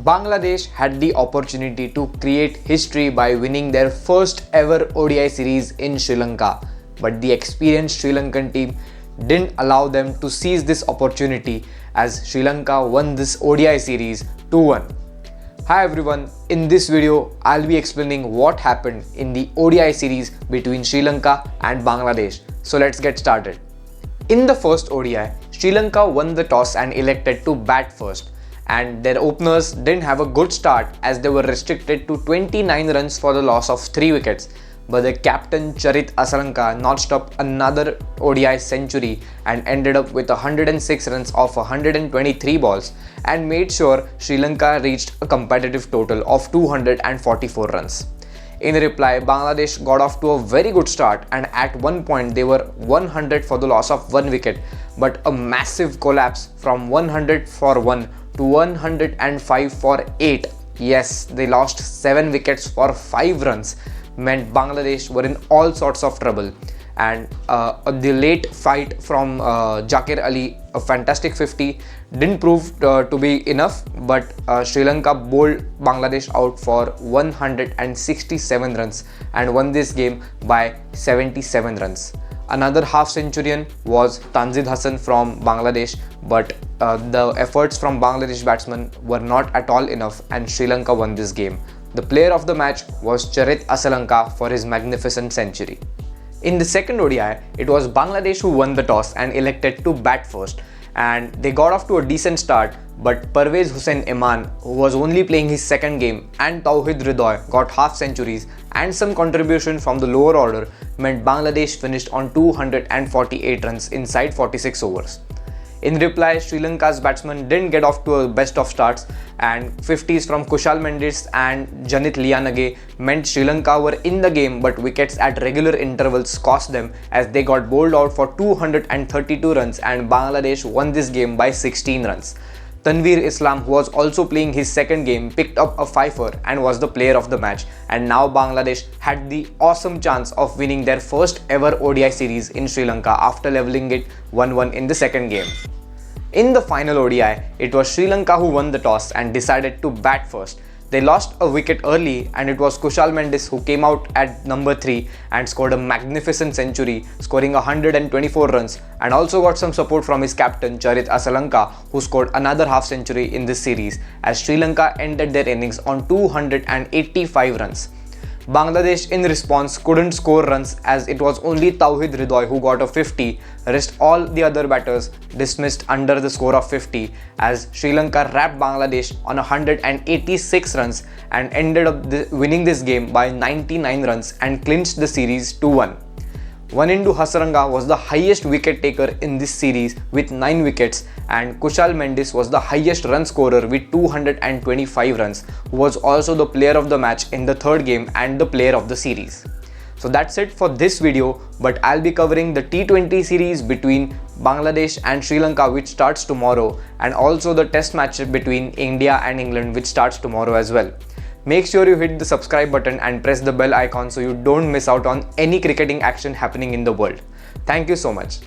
Bangladesh had the opportunity to create history by winning their first ever ODI series in Sri Lanka, but the experienced Sri Lankan team didn't allow them to seize this opportunity as Sri Lanka won this ODI series 2-1. Hi everyone, in this video I'll be explaining what happened in the ODI series between Sri Lanka and Bangladesh. So let's get started. In the first ODI, Sri Lanka won the toss and elected to bat first, and their openers didn't have a good start as they were restricted to 29 runs for the loss of 3 wickets. But the captain Charit Asalanka notched up another ODI century and ended up with 106 runs off 123 balls and made sure Sri Lanka reached a competitive total of 244 runs. In reply, Bangladesh got off to a very good start and at one point they were 100 for the loss of 1 wicket, but a massive collapse from 100 for 1 to 105 for 8. Yes, they lost 7 wickets for 5 runs, meant Bangladesh were in all sorts of trouble. And the late fight from Zakir Ali, a fantastic 50, didn't prove to be enough, but Sri Lanka bowled Bangladesh out for 167 runs and won this game by 77 runs. Another half-centurion was Tanzid Hassan from Bangladesh, but the efforts from Bangladesh batsmen were not at all enough and Sri Lanka won this game. The player of the match was Charit Asalanka for his magnificent century. In the second ODI, it was Bangladesh who won the toss and elected to bat first, and they got off to a decent start, but Parvez Hussain Eman, who was only playing his second game, and Tauhid Hridoy got half centuries and some contribution from the lower order meant Bangladesh finished on 248 runs inside 46 overs. In reply, Sri Lanka's batsmen didn't get off to a best of starts, and 50s from Kushal Mendis and Janit Liyanage meant Sri Lanka were in the game, but wickets at regular intervals cost them as they got bowled out for 232 runs and Bangladesh won this game by 16 runs. Tanveer Islam, who was also playing his second game, picked up a fifer and was the player of the match, and now Bangladesh had the awesome chance of winning their first ever ODI series in Sri Lanka after levelling it 1-1 in the second game. In the final ODI, it was Sri Lanka who won the toss and decided to bat first. They lost a wicket early and it was Kushal Mendis who came out at number 3 and scored a magnificent century, scoring 124 runs, and also got some support from his captain Charit Asalanka, who scored another half century in this series as Sri Lanka ended their innings on 285 runs. Bangladesh in response couldn't score runs as it was only Tauhid Hridoy who got a 50, rest all the other batters dismissed under the score of 50 as Sri Lanka wrapped Bangladesh on 186 runs and ended up winning this game by 99 runs and clinched the series 2-1. Wanindu Hasaranga was the highest wicket taker in this series with 9 wickets, and Kushal Mendis was the highest run scorer with 225 runs, who was also the player of the match in the third game and the player of the series. So that's it for this video, but I'll be covering the T20 series between Bangladesh and Sri Lanka, which starts tomorrow, and also the test match between India and England, which starts tomorrow as well. Make sure you hit the subscribe button and press the bell icon so you don't miss out on any cricketing action happening in the world. Thank you so much.